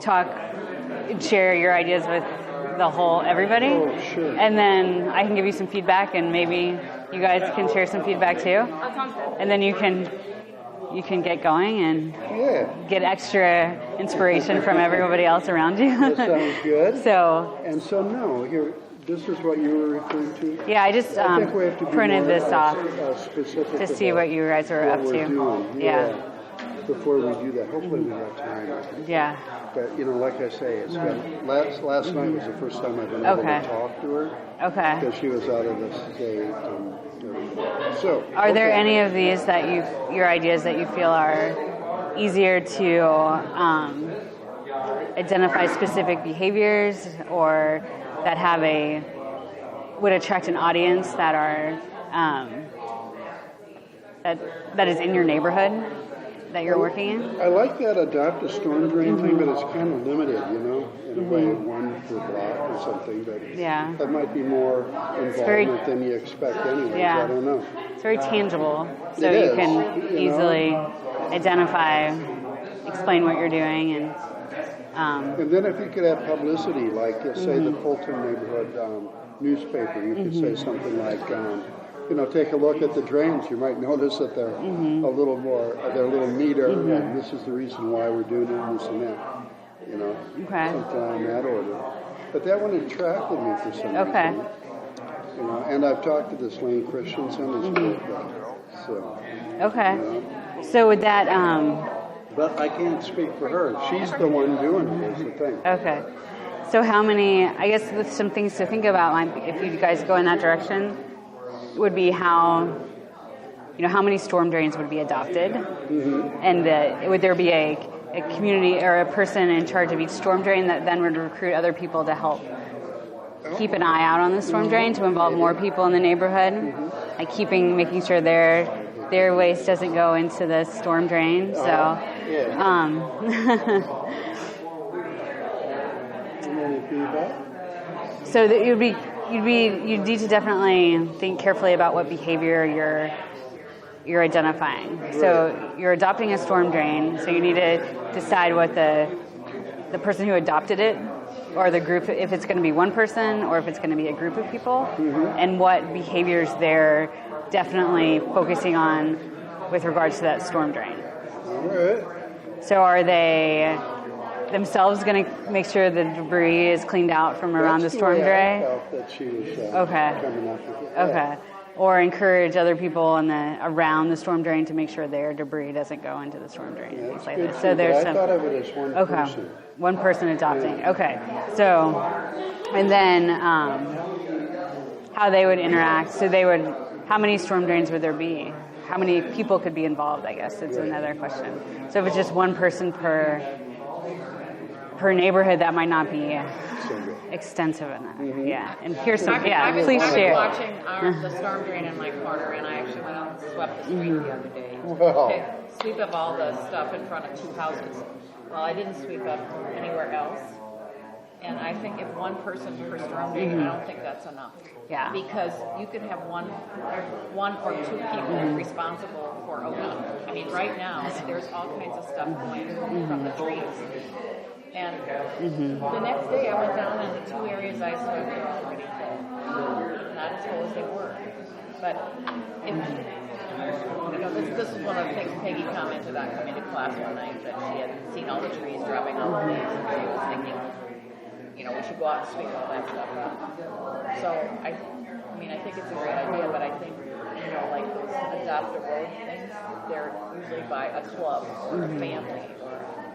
talk, share your ideas with everybody. Oh, sure. And then I can give you some feedback, and maybe you guys can share some feedback too. That sounds good. And then you can get going and get extra inspiration from everybody else around you. That sounds good. So here, this is what you were referring to? Yeah, I just I think we have to be printed more, this off specific to see what you guys are up what we're to. doing. Yeah. Before we do that, hopefully we have time. Yeah. But, like I say, it's been, last night was the first time I've been able to talk to her. Okay. Because she was out of the state. So, are there any of these that your ideas that you feel are easier to identify specific behaviors, or that would attract an audience that are that is in your neighborhood that you're working in? I like that adopt a storm drain thing, but it's kind of limited, in a way, one per block or something. But that might be more involvement than you expect anyways. I don't know. It's very tangible, so you can easily identify, explain what you're doing, and then if you could have publicity, like say the Fulton neighborhood newspaper, you could say something like, take a look at the drains. You might notice that they're a little more, they're a little neater, and this is the reason why we're doing this and that. Something on that order. But that one attracted me for some reason. And I've talked to this Lane Christensen as well. So. So would that? But I can't speak for her. She's the one doing it, is the thing. Okay. So how many? I guess with some things to think about, if you guys go in that direction, would be how many storm drains would be adopted, and would there be a community or a person in charge of each storm drain that then would recruit other people to help keep an eye out on the storm drain, to involve more people in the neighborhood, like making sure their waste doesn't go into the storm drain. So, so that you'd need to definitely think carefully about what behavior you're identifying. So you're adopting a storm drain, so you need to decide what the person who adopted it, or the group, if it's going to be one person or if it's going to be a group of people, and what behaviors they're definitely focusing on with regards to that storm drain. All right. So are they themselves going to make sure the debris is cleaned out from around the storm drain? I felt that she was coming up with it. Okay. Or encourage other people around the storm drain to make sure their debris doesn't go into the storm drain. Things like that. So there's I thought of it as one person. One person adopting. Okay. So, and then how they would interact. So how many storm drains would there be? How many people could be involved, I guess? It's another question. So if it's just one person per neighborhood, that might not be extensive enough. Yeah. And here's some, please share. I was watching the storm drain in my corner, and I actually went out and swept the street the other day. To sweep up all the stuff in front of two houses. Well, I didn't sweep up anywhere else. And I think if one person per storm drain, I don't think that's enough. Yeah. Because you could have one or two people responsible for a week. I mean, right now, there's all kinds of stuff going from the trees. And the next day, I went down in the two areas I swept already. Not as full as they were. But this is one of the things Peggy commented on coming to class one night, that she had seen all the trees dropping off the leaves, and she was thinking, we should go out and sweep all that stuff up. So I think it's a great idea, but I think like those adopt a road things, they're usually by a club or a family.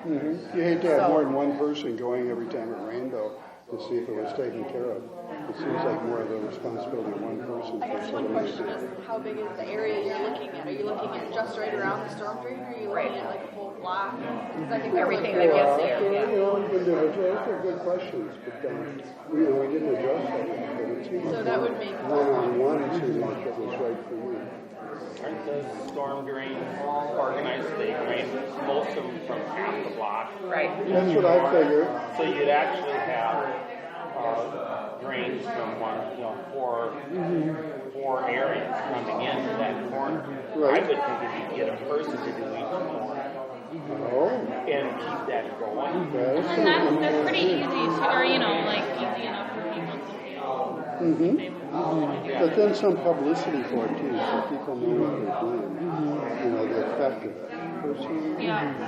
You hate to have more than one person going every time it rained, though, to see if it was taken care of. It seems like more of a responsibility of one person. I guess one question is, how big is the area you're looking at? Are you looking at just right around the storm drain, or are you looking at like a whole block? I think everything that gets there. Those are good questions, but we didn't address that yet. But it seems so that would make one-on-one, it seems like that was right for you. Aren't the storm drains organized? They drain most of them from half the block. Right. That's what I figured. So you'd actually have drains from four areas coming into that corner. Right. I would think if you get a person to do each one, Oh. and keep that going. And that's pretty easy to, or like easy enough for people to do. But then some publicity for it too, so people know what they're doing. The effect of it.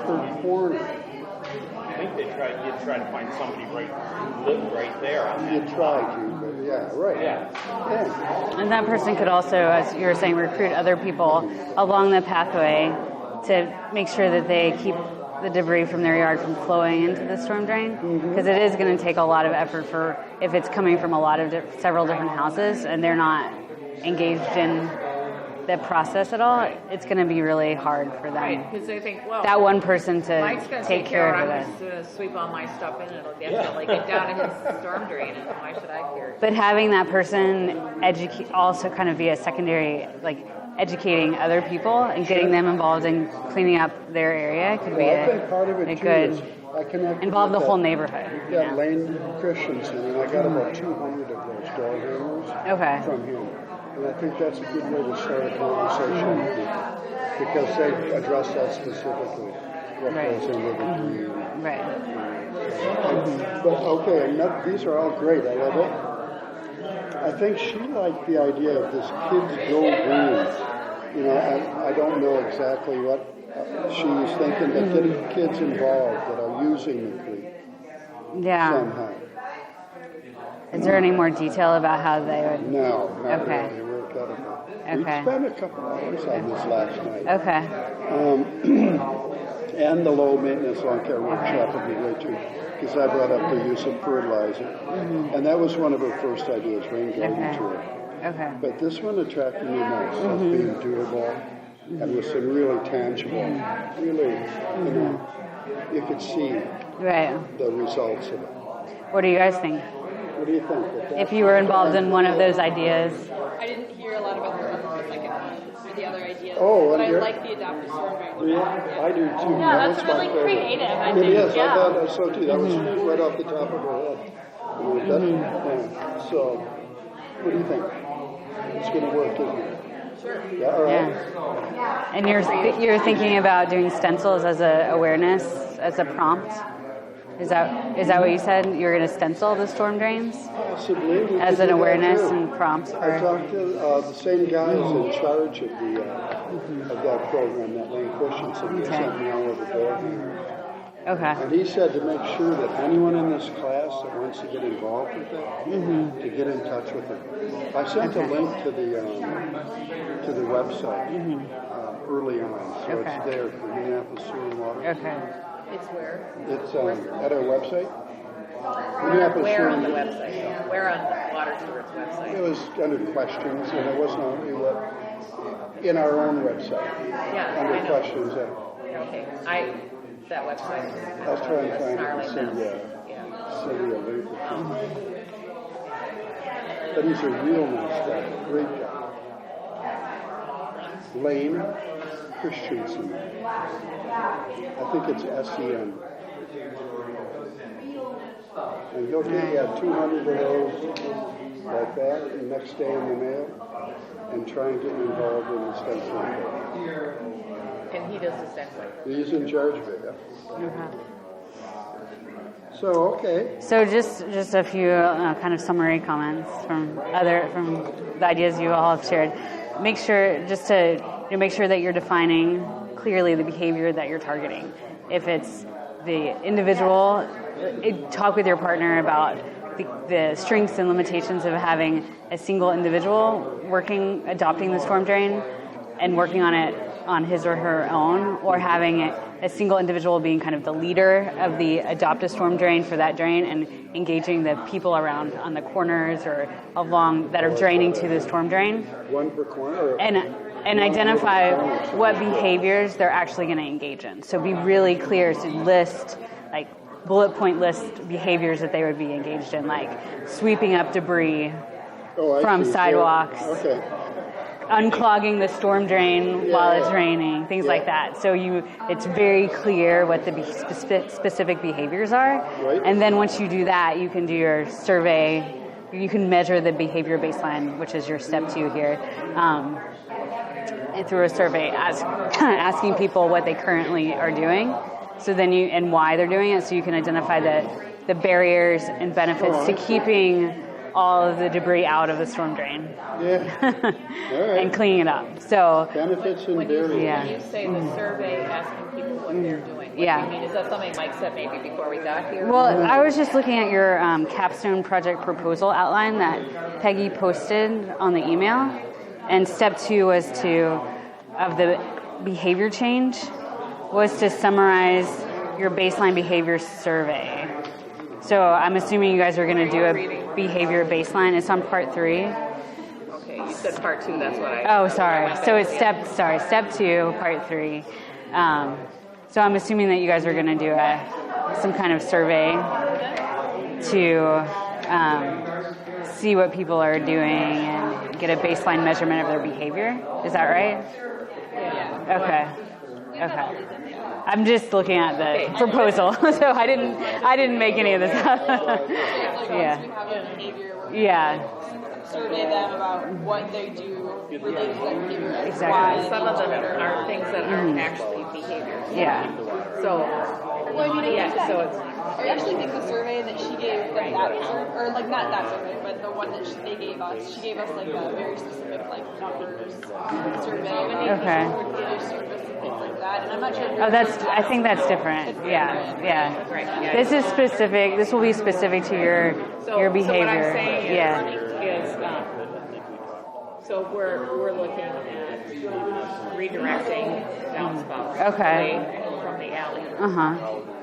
Per corner. I think you'd try to find somebody who lived right there. You try to, but yeah, right. Yeah. And that person could also, as you were saying, recruit other people along the pathway to make sure that they keep the debris from their yard from flowing into the storm drain, because it is going to take a lot of effort for if it's coming from a lot of several different houses and they're not engaged in the process at all. It's going to be really hard for them. Right, because they think, well, that one person to Mike's going to take care of I'm it. going to sweep all my stuff in, and it'll definitely get down in his storm drain, and why should I care? But having that person also kind of be a secondary, educating other people and getting them involved in cleaning up their area could be I think part of it a too good is I connected involve the with whole neighborhood. Yeah, Lane Christensen, and I got about 200 of those door hangers from him. And I think that's a good way to start a conversation with people, because they address that specifically, what goes into the community. Right. But okay, and these are all great. I love it. I think she liked the idea of this Kids Go Green. I don't know exactly what she was thinking, but getting kids involved that are using the creek somehow. Is there any more detail about how they would? No, not okay. really. We're cut up. Okay. We spent a couple hours on this last night. Okay. And the low maintenance lawn care workshop would be great too, because I brought up the use of fertilizer, and that was one of her first ideas, rain garden tour. Okay. But this one attracted me most as being doable and with some really tangible, really, you could see the results of it. What do you guys think? What do you think? If you were involved in one of those ideas. I didn't hear a lot about the second one or the other ideas. Oh, but I like the adaptive storm drain. Yeah, I do too. Yeah, that's really creative, I think. It is. Yeah. I thought so too. That was right off the top of her head. So, what do you think? It's going to work, isn't it? Sure. Yeah, all right. Yeah. And you're thinking about doing stencils as a awareness, as a prompt? Is that what you said? You're going to stencil the storm drains? Possibly. As an awareness and prompts for... I talked to the same guy who's in charge of that program, that Lane Christensen. He sent me all over there. Okay. And he said to make sure that anyone in this class that wants to get involved with it, to get in touch with it. I sent a link to the website early on, so it's there for Minneapolis Sewer and Water. Okay. It's where? It's at our website. Where on the website? Where on the Water Stewards website? It was under questions, and it wasn't in our own website. Yeah, under I know. questions. Okay, that website. I was trying to find Snarly it. Send you a link. But he's a real nice guy, great guy. Lane Christensen. I think it's SEN. And he'll get 200 of those like that the next day in the mail and try and get involved in the stenciling. And he does the stenciling. He's in charge of it, So, okay. So just a few kind of summary comments from the ideas you all have shared. Make sure make sure that you're defining clearly the behavior that you're targeting. If it's the individual, talk with your partner about the strengths and limitations of having a single individual adopting the storm drain and working on it on his or her own, or having a single individual being kind of the leader of the adoptive storm drain for that drain and engaging the people around on the corners or along that are draining to the storm drain. One per corner? And identify what behaviors they're actually going to engage in. So be really clear to list, bullet point list behaviors that they would be engaged in, like sweeping up debris from sidewalks, unclogging the storm drain while it's raining, things like that. So it's very clear what the specific behaviors are. Right. And then once you do that, you can do your survey. You can measure the behavior baseline, which is your step 2 here. through a survey, asking people what they currently are doing. So then and why they're doing it, so you can identify the barriers and benefits to keeping all of the debris out of the storm drain. Yeah. All right. And cleaning it up. So Benefits and barriers. When you say the survey asking people what they're doing, what do you mean? Is that something Mike said maybe before we got here? Well, I was just looking at your capstone project proposal outline that Peggy posted on the email, and step 2 was of the behavior change was to summarize your baseline behavior survey. So I'm assuming you guys are going to do a behavior baseline. It's on part 3. Okay, you said part 2. That's what I. Oh, sorry. So it's step 2, part 3. So I'm assuming that you guys are going to do some kind of survey to see what people are doing and get a baseline measurement of their behavior. Is that right? Yeah. Okay. I'm just looking at the proposal, so I didn't make any of this up. Yeah. We have a behavior where we survey them about what they do related to that behavior. Exactly. Some of them are things that aren't actually behavior. Yeah. So, well, I mean, so it's. I actually think the survey that she gave them or like not that survey, but the one that they gave us, she gave us like a very specific like numbers survey. Okay. Service and things like that, and I'm not sure. I think that's different. Yeah. Right. Yeah. This is specific. This will be specific to your behavior. So what I'm saying is so we're looking at redirecting downspouts away from the alley.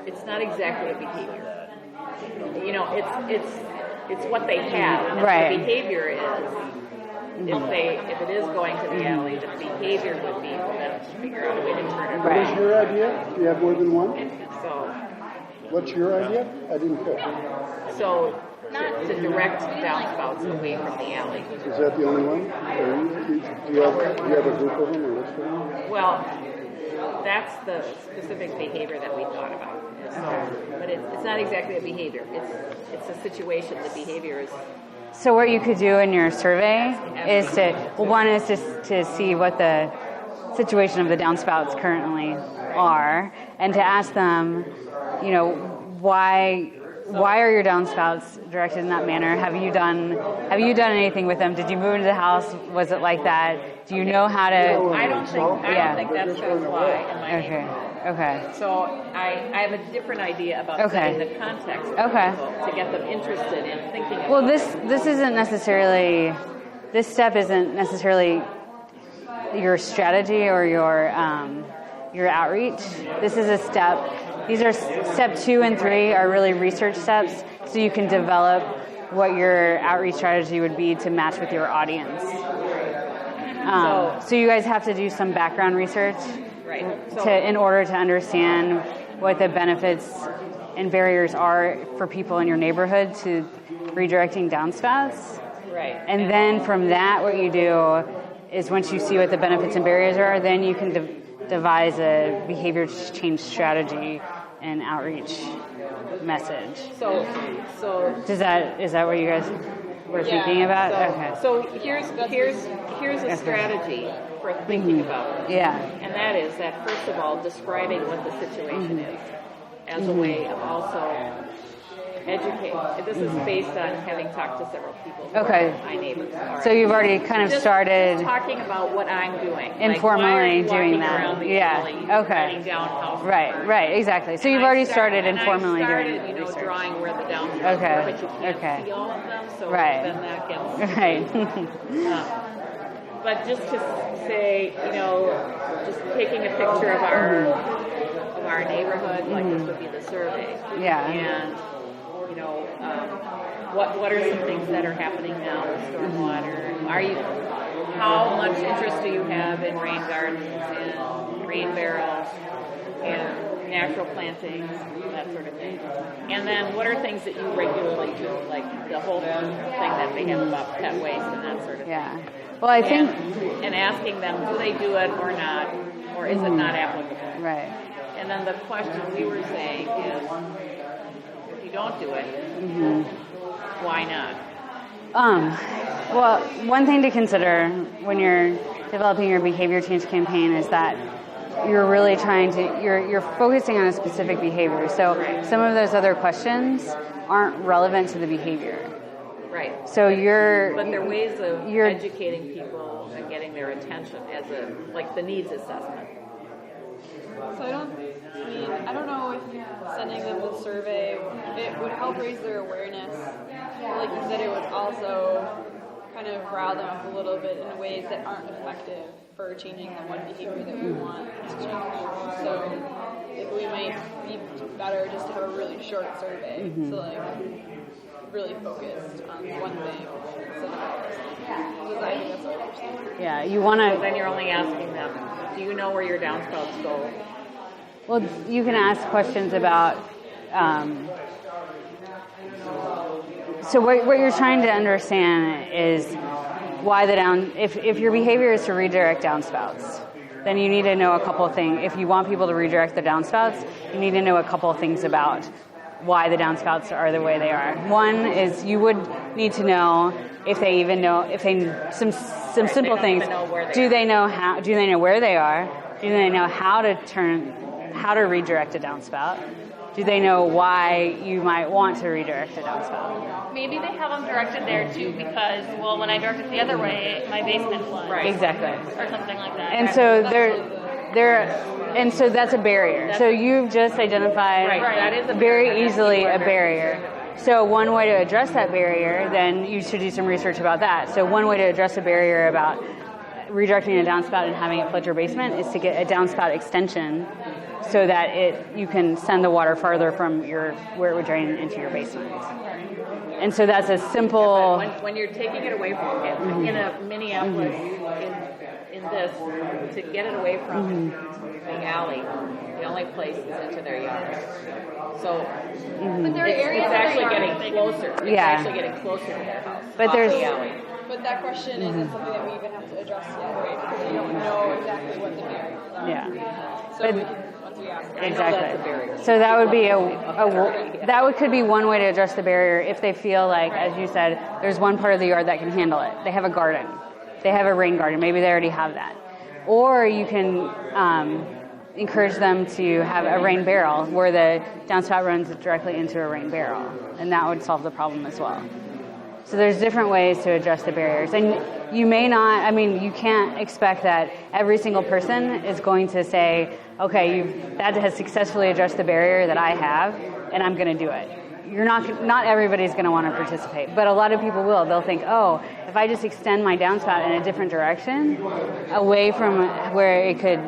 It's not exactly a behavior. You know, it's what they have. And the behavior is if it is going to the alley, the behavior would be for them to figure out a way to turn it What is your idea? Do you have more than one? So what's your idea? I didn't catch. So not to direct downspouts away from the alley. Is that the only one? Or do you have a group of them, or what's going on? Well, that's the specific behavior that we thought about. So, but it's not exactly a behavior. It's a situation. The behavior is. So what you could do in your survey is to see what the situation of the downspouts currently are, and to ask them, you know, why are your downspouts directed in that manner? Have you done anything with them? Did you move into the house? Was it like that? Do you know how to? I don't think that's going to fly in my neighborhood. Okay. So I have a different idea about setting the context for people to get them interested in thinking about Well, this step isn't necessarily your strategy or your outreach. This is a step. These are step 2 and 3 are really research steps, so you can develop what your outreach strategy would be to match with your audience. So you guys have to do some background research in order to understand what the benefits and barriers are for people in your neighborhood to redirecting downspouts. Right. And then from that, what you do is once you see what the benefits and barriers are, then you can devise a behavior change strategy and outreach message. So is that what you guys were thinking about? So here's a strategy for thinking about it. Yeah. And that is that first of all, describing what the situation is as a way of also educating. This is based on having talked to several people who are my neighbors. So you've already kind of started talking about what I'm doing. Informally doing that. Alley, writing down house Right, exactly. So you've already started informally doing research. Drawing where the downspouts are, but you can't see all of them, so then that gets but just to say, just taking a picture of our neighborhood, like this would be the survey. Yeah. And what are some things that are happening now with stormwater? How much interest do you have in rain gardens and rain barrels and natural plantings, that sort of thing? And then what are things that you regularly do, like the whole thing that they have about pet waste and that sort of thing? Yeah. Well, I think... And asking them, do they do it or not, or is it not applicable? Right. And then the question we were saying is, if you don't do it, why not? Well, one thing to consider when you're developing your behavior change campaign is that you're really you're focusing on a specific behavior. So some of those other questions aren't relevant to the behavior. Right. So But there are ways of educating people and getting their attention as like the needs assessment. So I don't know if sending them the survey, it would help raise their awareness. But like you said, it would also kind of rile them up a little bit in ways that aren't effective for changing the one behavior that we want to change. So like we might be better just to have a really short survey. So like really focused on one thing instead of others. Because I think that's what we're saying. Yeah, you want to. Then you're only asking them, do you know where your downspouts go? Well, you can ask questions about. So what you're trying to understand is why if your behavior is to redirect downspouts, then you need to know a couple of things. If you want people to redirect the downspouts, you need to know a couple of things about why the downspouts are the way they are. One is you would need to know if they even know some simple things. Do they know where they are? Do they know how to redirect a downspout? Do they know why you might want to redirect a downspout? Maybe they have them directed there too because, well, when I direct it the other way, my basement floods. Right. Exactly. Or something like that. And so and so that's a barrier. So you've just identified that is very easily a barrier. So one way to address that barrier, then you should do some research about that. So one way to address a barrier about redirecting a downspout and having it flood your basement is to get a downspout extension so that you can send the water farther from where it would drain into your basement. And so that's a simple. When you're taking it away from it, in a Minneapolis, in this, to get it away from the alley, the only place is into their yard. So but there are areas it's actually that getting closer. It's actually getting closer to their house. But off the alley. But that question isn't something that we even have to address yet, right? Because we don't know exactly what the barriers are. Yeah. So once we ask them. Exactly. So that would be could be one way to address the barrier if they feel like, as you said, there's one part of the yard that can handle it. They have a garden. They have a rain garden. Maybe they already have that. Or you can encourage them to have a rain barrel where the downspout runs directly into a rain barrel, and that would solve the problem as well. So there's different ways to address the barriers. And you may not, you can't expect that every single person is going to say, okay, that has successfully addressed the barrier that I have, and I'm going to do it. Not everybody's going to want to participate, but a lot of people will. They'll think, oh, if I just extend my downspout in a different direction, away from where it could,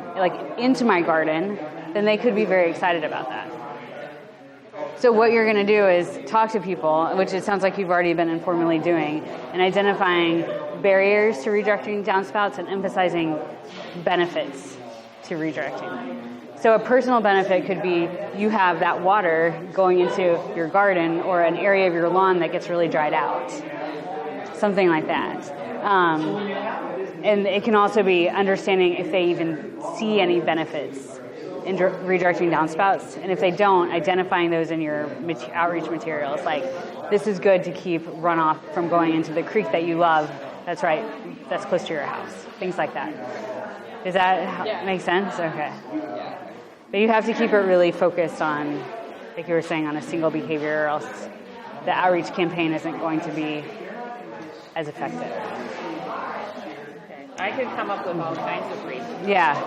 into my garden, then they could be very excited about that. So what you're going to do is talk to people, which it sounds like you've already been informally doing, and identifying barriers to redirecting downspouts and emphasizing benefits to redirecting. So a personal benefit could be you have that water going into your garden or an area of your lawn that gets really dried out, something like that. And it can also be understanding if they even see any benefits in redirecting downspouts, and if they don't, identifying those in your outreach materials, like this is good to keep runoff from going into the creek that you love. That's right, that's close to your house. Things like that. Does that make sense? Okay. Yeah. But you have to keep it really focused on, like you were saying, on a single behavior, or else the outreach campaign isn't going to be as effective. Okay. I could come up with all kinds of reasons. Yeah.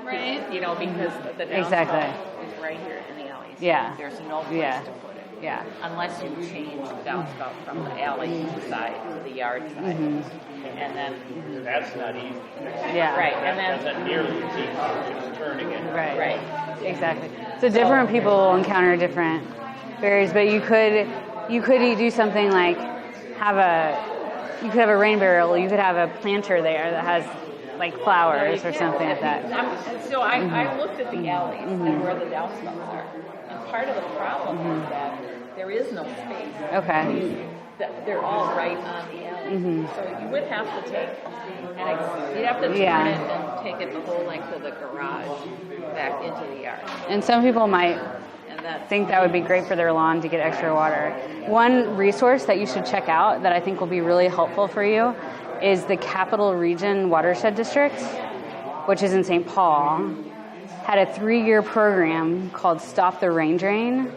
Right? Because the downspout is right here in the alley. So there's no place to put it. Yeah. Unless you change the downspout from the alley side to the yard side. And then That's not easy. Yeah. right, and That's then not nearly as easy as just turning it. Right. Exactly. So different people will encounter different barriers, but you could do something like you could have a rain barrel, you could have a planter there that has like flowers or something like that. So I looked at the alleys and where the downspouts are. And part of the problem is that there is no space. Okay. They're all right on the alley. So you would have to you'd have to turn it and take it the whole length of the garage back into the yard. And some people might think that would be great for their lawn to get extra water. One resource that you should check out that I think will be really helpful for you is the Capital Region Watershed District, which is in St. Paul, had a 3-year program called Stop the Rain Drain,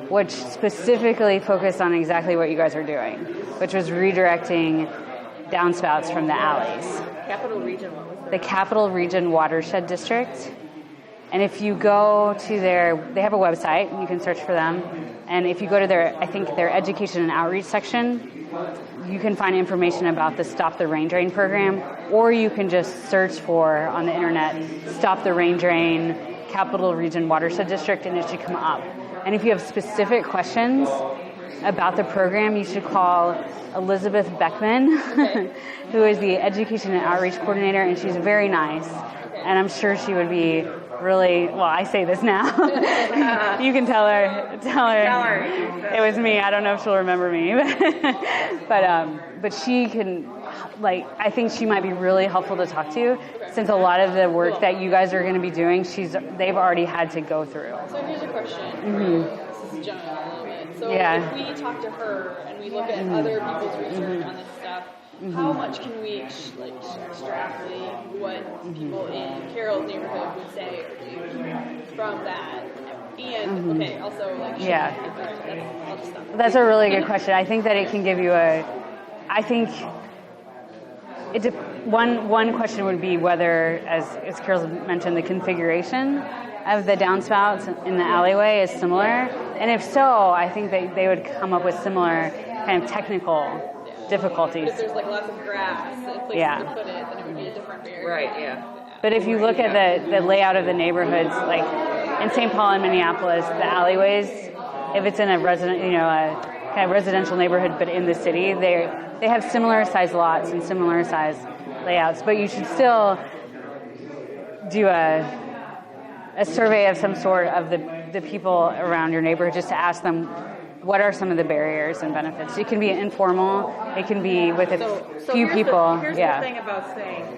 which specifically focused on exactly what you guys are doing, which was redirecting downspouts from the alleys. Capital Region, what was that? The Capital Region Watershed District. And if you go to they have a website, you can search for them. And if you go to their education and outreach section, you can find information about the Stop the Rain Drain program, or you can just search for, on the internet, Stop the Rain Drain, Capital Region Watershed District, and it should come up. And if you have specific questions about the program, you should call Elizabeth Beckman, who is the Education and Outreach Coordinator, and she's very nice. And I'm sure she would be really, well, I say this now. You can tell her it was me. I don't know if she'll remember me. But she can, I think she might be really helpful to talk to, since a lot of the work that you guys are going to be doing, they've already had to go through. So here's a question. This is general a little bit. So if we talk to her and we look at other people's research on this stuff, how much can we extrapolate what people in Carol's neighborhood would say or do from that? And also I'll just stop. That's a really good question. I think that it can give you one question would be whether, as Carol mentioned, the configuration of the downspouts in the alleyway is similar. And if so, I think that they would come up with similar kind of technical difficulties. If there's lots of grass and places to put it, then it would be a different barrier. Right, yeah. But if you look at the layout of the neighborhoods, like in St. Paul and Minneapolis, the alleyways, if it's in a kind of residential neighborhood but in the city, they have similar size lots and similar size layouts. But you should still do a survey of some sort of the people around your neighborhood, just to ask them what are some of the barriers and benefits. It can be informal. It can be with a few people. Here's the thing about saying,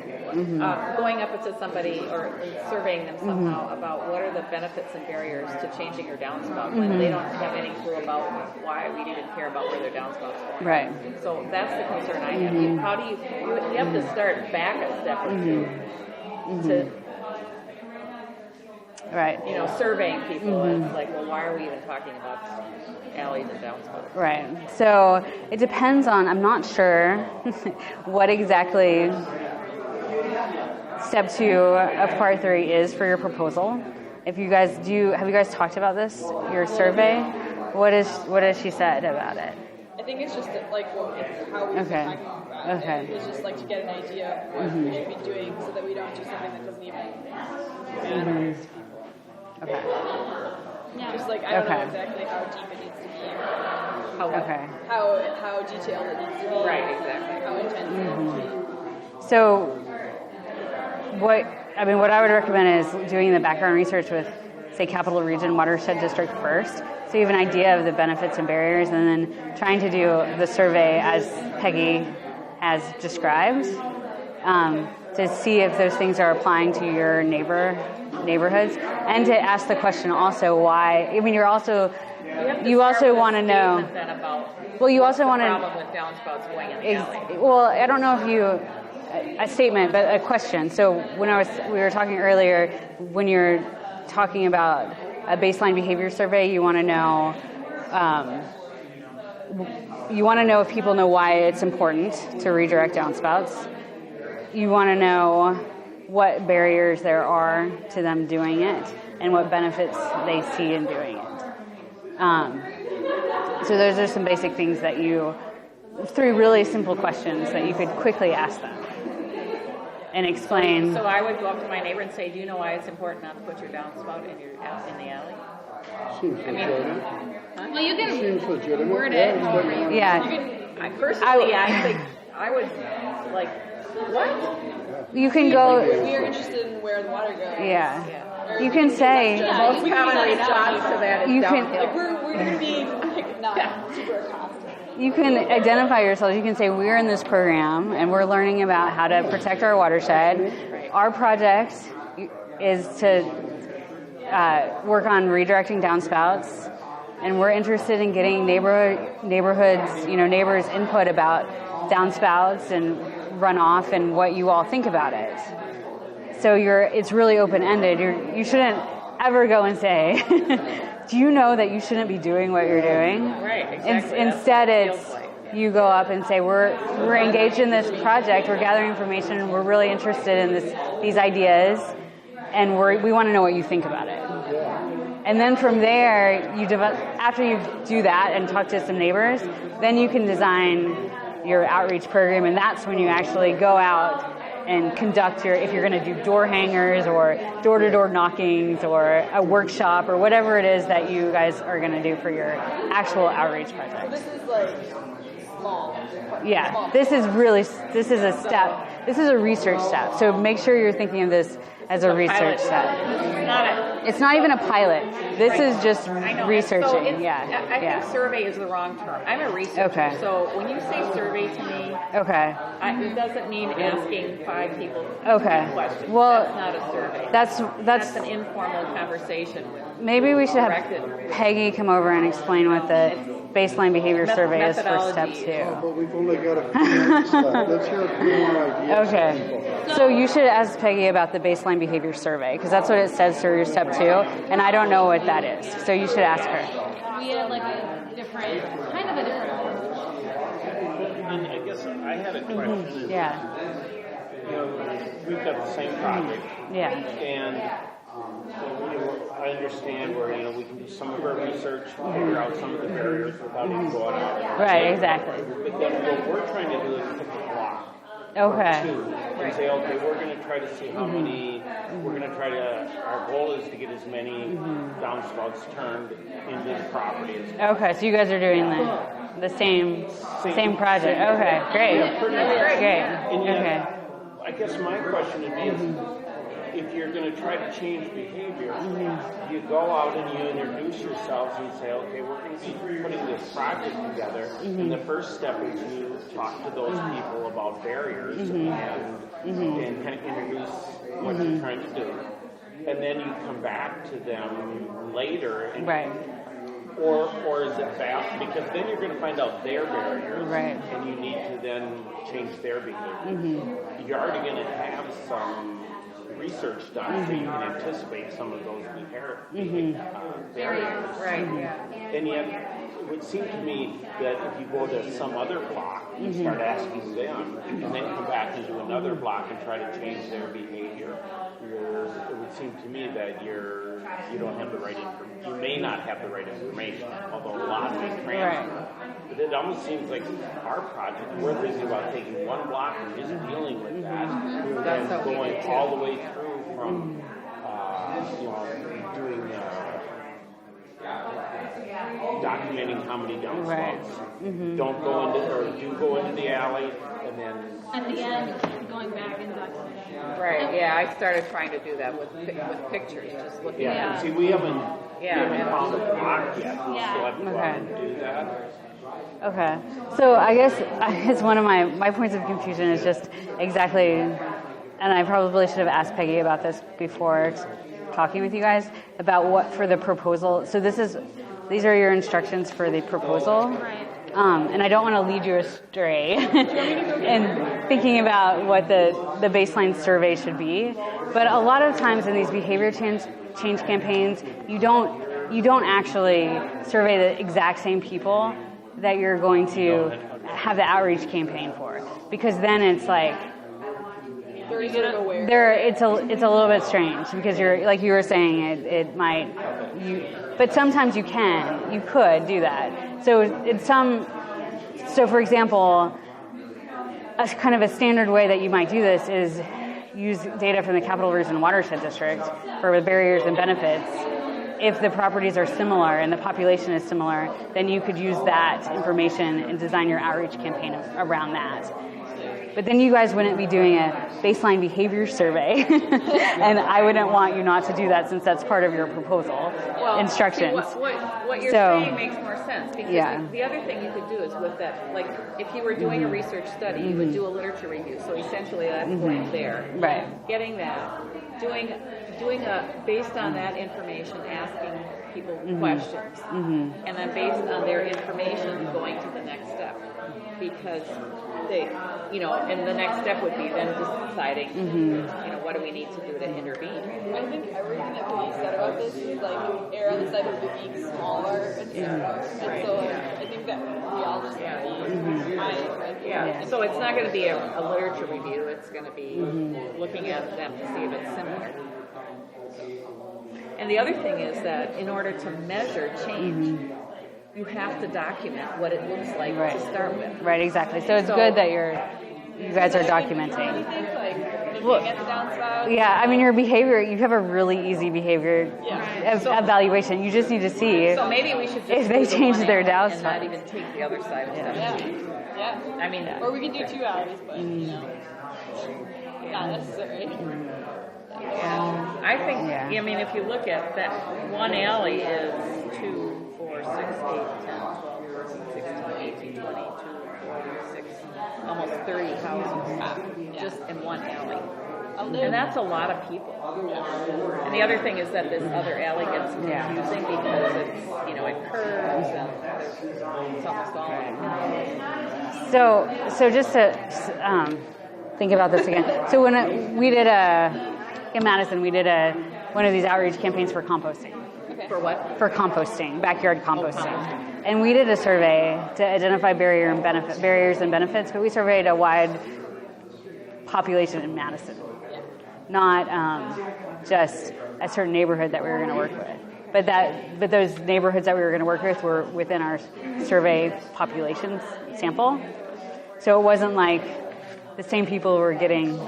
going up to somebody or surveying them somehow about what are the benefits and barriers to changing your downspout when they don't have any clue about why we'd even care about where their downspouts going. Right. So that's the concern I have. How do you have to start back a step or two to surveying people. It's like, well, why are we even talking about alleys and downspouts? Right. So it depends on, I'm not sure what exactly step 2 of part 3 is for your proposal. If you guys have you guys talked about this, your survey? What has she said about it? I think it's just how we talking about it. It's just to get an idea of what we should be doing so that we don't do something that doesn't even matter. Okay. Yeah. Just I don't know exactly how deep it needs to be, how detailed it needs to be. Right, exactly. How intense it needs to be. So, what I would recommend is doing the background research with, say, Capital Region Watershed District first, so you have an idea of the benefits and barriers, and then trying to do the survey as Peggy has described, to see if those things are applying to your neighborhoods, and to ask the question also why. I mean, you also want to know. Well, you also want to. Problem with downspouts going in the alley. Well, I don't know if a statement, but a question. So we were talking earlier, when you're talking about a baseline behavior survey, you want to know. You want to know if people know why it's important to redirect downspouts. You want to know what barriers there are to them doing it and what benefits they see in doing it. So those are some basic things that 3 really simple questions that you could quickly ask them and explain. So I would go up to my neighbor and say, do you know why it's important not to put your downspout in the alley? Seems legitimate. Well, you can Seems legitimate. word it. Yeah. I think I would what? You can go. We are interested in where the water goes. Yeah. You can say. The most common response to that is downhill. We're being not super accosted. You can identify yourselves. You can say, we're in this program and we're learning about how to protect our watershed. Our project is to work on redirecting downspouts, and we're interested in getting neighborhoods, neighbors' input about downspouts and runoff and what you all think about it. So it's really open-ended. You shouldn't ever go and say, do you know that you shouldn't be doing what you're doing? Right, exactly. Instead, That's it's what it feels like. you go up and say, we're engaged in this project, we're gathering information, and we're really interested in these ideas, and we want to know what you think about it. And then from there, after you do that and talk to some neighbors, then you can design your outreach program, and that's when you actually go out and conduct if you're going to do door hangers or door-to-door knockings or a workshop or whatever it is that you guys are going to do for your actual outreach project. This is like small. Yeah, this is a step. This is a research step. So make sure you're thinking of this as a research step. It's not even a pilot. This is just researching. So Yeah. I think survey is the wrong term. I'm a researcher. Okay. So when you say survey to me, Okay. it doesn't mean asking 5 people Okay. questions. Well, that's not a survey. That's an informal conversation with. maybe we should have directed Peggy come over and explain what the baseline behavior survey is for step methodology. 2. But we've only got a few minutes left. Let's hear a few more ideas. Okay. So you should ask Peggy about the baseline behavior survey, because that's what it says for your step 2, and I don't know what that is. So you should ask her. We had like a different. And I guess I had a question. Yeah. We've got the same project, Yeah. and I understand where we can do some of our research, figure out some of the barriers without even going out. Right, exactly. But then what we're trying to do is pick a block. Okay. And say, okay, we're going to try to see how many, we're going to try to, our goal is to get as many downspouts turned into the property as possible. Okay, so you guys are doing the same project. Okay, great. Great. And yet, Okay. I guess my question would be is, if you're going to try to change behavior, you go out and you introduce yourselves and say, okay, we're going to be putting this project together, and the first step is you talk to those people about barriers and kind of introduce what you're trying to do. And then you come back to them later. And, Right. Or is it fast? Because then you're going to find out their barriers, Right. and you need to then change their behavior. You're already going to have some research done so you can anticipate some of those barriers. Right. And yet, it would seem to me that if you go to some other block and start asking them, and then come back and do another block and try to change their behavior, it would seem to me that you don't have the right information. You may not have the right information, although a lot may transfer. Right. But it almost seems like our project, we're thinking about taking one block and just dealing with that, and going all the way through from, doing documenting how many downspouts. Don't go into, or do go into the alley, and then At the end, going back and documenting. Right. Yeah, I started trying to do that with pictures, just looking at. Yeah. see, we haven't Yeah. found a block yet. We Yeah. still have to go out and Okay. do that. Okay. So I guess one of my points of confusion is just exactly, and I probably should have asked Peggy about this before talking with you guys, about what for the proposal. So these are your instructions for the proposal. Right. And I don't want to lead you astray in thinking about what the baseline survey should be. But a lot of times in these behavior change campaigns, you don't actually survey the exact same people that you're going to have the outreach campaign for, because then it's like it's a little bit strange, because you're, like you were saying, it might but sometimes you could do that. So for example, a kind of a standard way that you might do this is use data from the Capital Region Watershed District for the barriers and benefits. If the properties are similar and the population is similar, then you could use that information and design your outreach campaign around that. But then you guys wouldn't be doing a baseline behavior survey, and I wouldn't want you not to do that, since that's part of your proposal instructions. See, what you're saying makes more sense, because the other thing you could do is with that, like if you were doing a research study, you would do a literature review. So essentially that's going there. Right. Getting that, doing based on that information, asking people questions, and then based on their information, going to the next step, because they, and the next step would be then deciding, what do we need to do to intervene? I think everything that Peggy said about this is like err on the side of it being smaller and simpler. And so I think that we all just need Yeah. So it's not going to be a literature review. It's going to be looking at them to see if it's similar. And the other thing is that in order to measure change, you have to document what it looks like to start with. Right, exactly. So it's good that you guys are documenting. I think like looking at the downspouts. Yeah, I mean your behavior, you have a really easy behavior evaluation. You just need to see So maybe we should just if they do the change one their alley downspout. and not even take the other side of stuff. Yeah. I mean, Or we can do 2 alleys, but not necessary. I think, I mean, if you look at that, one alley is 2, 4, 6, 8, 10, 12, 14, 16, 18, 20, 2, 4, 6, almost 30 houses just in one alley. And that's a lot of people. And the other thing is that this other alley gets confusing because it's, it curves and it's almost all So just to think about this again. So when we did in Madison, we did one of these outreach campaigns for composting. For what? For composting, backyard composting. And we did a survey to identify barriers and benefits, but we surveyed a wide population in Madison, not just a certain neighborhood that we were going to work with. But those neighborhoods that we were going to work with were within our survey population sample. So it wasn't like the same people were getting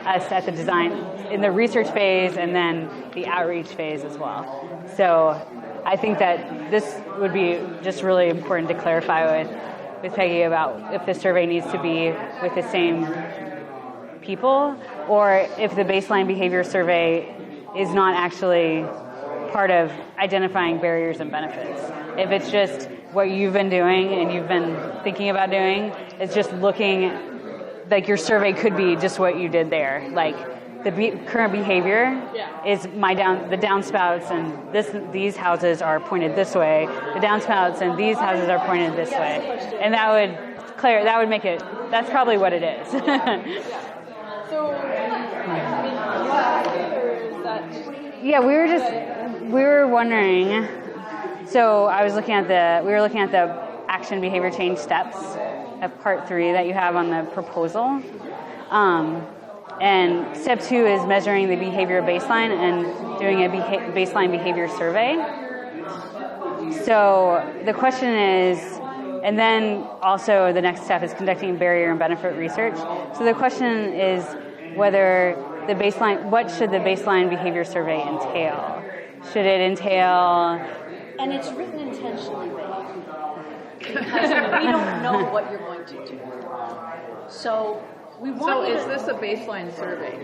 us at the design in the research phase and then the outreach phase as well. So I think that this would be just really important to clarify with Peggy about if the survey needs to be with the same people or if the baseline behavior survey is not actually part of identifying barriers and benefits. If it's just what you've been doing and you've been thinking about doing, it's just looking like your survey could be just what you did there. Like the current behavior is the downspouts and these houses are pointed this way. The downspouts and these houses are pointed this way. And that would make it, that's probably what it is. So, yeah, we were wondering, so we were looking at the action behavior change steps of part 3 that you have on the proposal. And step 2 is measuring the behavior baseline and doing a baseline behavior survey. So the question is, and then also the next step is conducting barrier and benefit research. So the question is what should the baseline behavior survey entail? Should it entail... And it's written intentionally vague because we don't know what you're going to do. So we want So is this a baseline survey?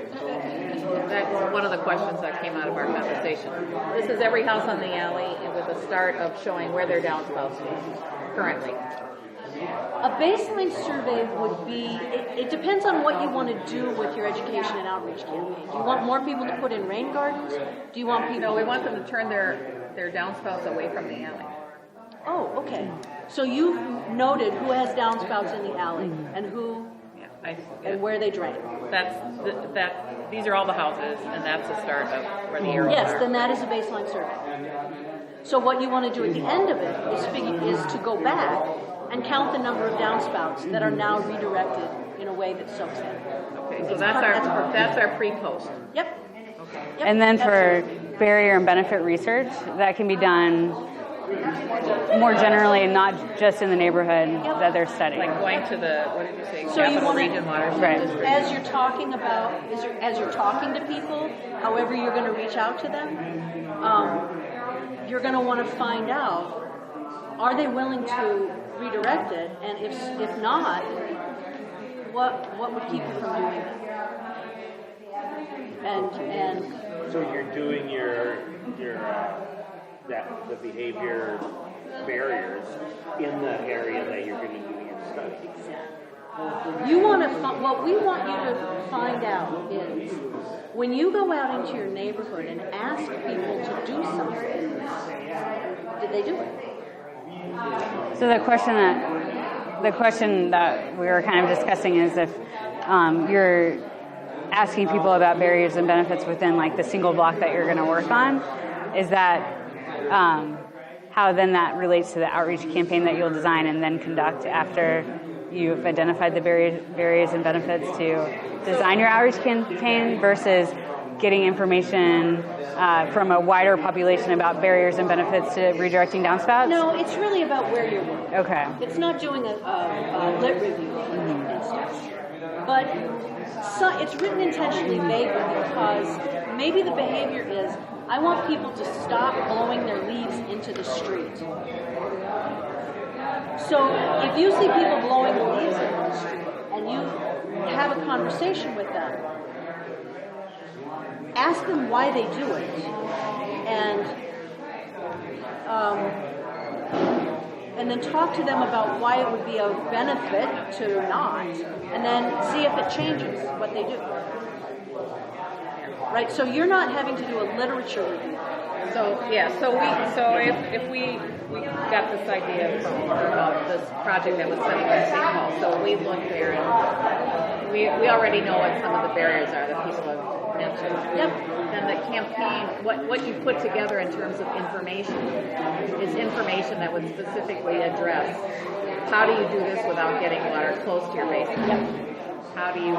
That's one of the questions that came out of our conversation. This is every house on the alley and with a start of showing where their downspouts are currently. a baseline survey would be, it depends on what you want to do with your education and outreach campaign. Do you want more people to put in rain gardens? Do you want people... No, we want them to turn their downspouts away from the alley. Oh, okay. So you noted who has downspouts in the alley and who... and where they drain. These are all the houses, and that's the start of where the arrows are. Yes, then that is a baseline survey. So what you want to do at the end of it is to go back and count the number of downspouts that are now redirected in a way that soaks in. Okay, so that's our pre-post. Yep. Okay. Yep. And then for barrier and benefit research, that can be done more generally, not just in the neighborhood that they're studying. Like going to the, what did you say, So you Capital want Region Watershed Right. District. as you're talking about, as you're talking to people, however you're going to reach out to them, you're going to want to find out, are they willing to redirect it? And if not, what would keep you from doing it? And So you're doing your the behavior barriers in the area that you're going to do your study. You want to, what we want you to find out is when you go out into your neighborhood and ask people to do something, did they do it? So the question that we were kind of discussing is if you're asking people about barriers and benefits within like the single block that you're going to work on, is that how then that relates to the outreach campaign that you'll design and then conduct after you've identified the barriers and benefits to design your outreach campaign versus getting information from a wider population about barriers and benefits to redirecting downspouts? No, it's really about where you're working. Okay. It's not doing a lit review, for instance. But it's written intentionally vaguely because maybe the behavior is, I want people to stop blowing their leaves into the street. So if you see people blowing the leaves into the street and you have a conversation with them, ask them why they do it, and then talk to them about why it would be of benefit to not, and then see if it changes what they do. Right? So you're not having to do a literature review. So if we got this idea about this project that was setting up St. Paul, so we looked there and we already know what some of the barriers are that people have mentioned. Yep. Then the campaign, what you put together in terms of information is information that would specifically address how do you do this without getting water close to your basement? Yep. How do you?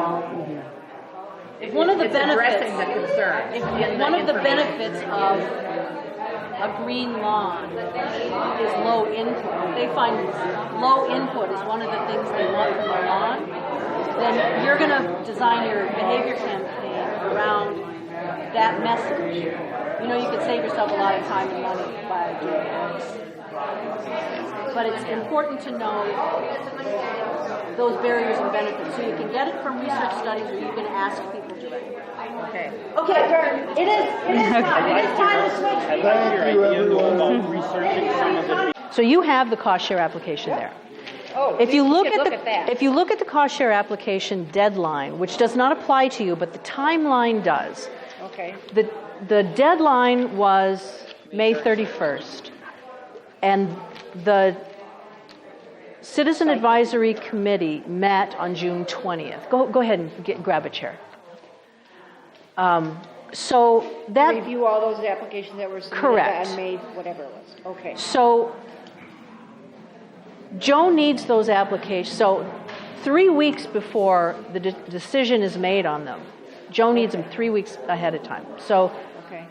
One of the it's benefits, addressing the concern. one of the benefits of a green lawn is low input. If they find low input is one of the things they want from the lawn, then you're going to design your behavior campaign around that message. You know, you could save yourself a lot of time and money by doing that. But it's important to know those barriers and benefits, so you can get it from research studies or you can ask people directly. Okay. Okay, it is time. It is time to switch. I'd like your idea though about researching some of the. So you have the Costshare application there. Oh, If you look at that. if you look at the Costshare application deadline, which does not apply to you, but the timeline does. Okay. The deadline was May 31st, and the Citizen Advisory Committee met on June 20th. Go ahead and grab a chair. So that Review all those applications that were submitted Correct. and made, whatever it was. Okay. So Joe needs those applications. So 3 weeks before the decision is made on them, Joe needs them 3 weeks ahead of time. So Okay.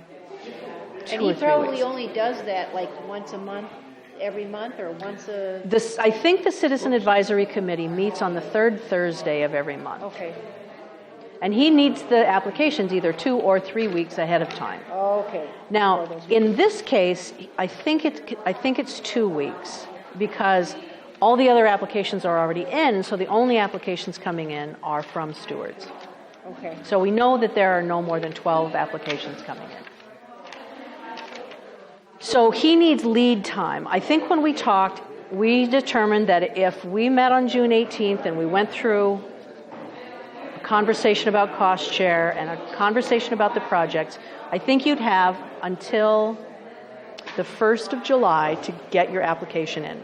2 And or he 3 probably weeks. only does that like once a month, every month, or once a... I think the Citizen Advisory Committee meets on the third Thursday of every month. Okay. And he needs the applications either 2 or 3 weeks ahead of time. Okay. Now, For those in this case, I think it's 2 weeks because all the other applications are already in, so the only applications coming in are from stewards. Okay. So we know that there are no more than 12 applications coming in. So he needs lead time. I think when we talked, we determined that if we met on June 18th and we went through a conversation about cost share and a conversation about the projects, I think you'd have until the 1st of July to get your application in.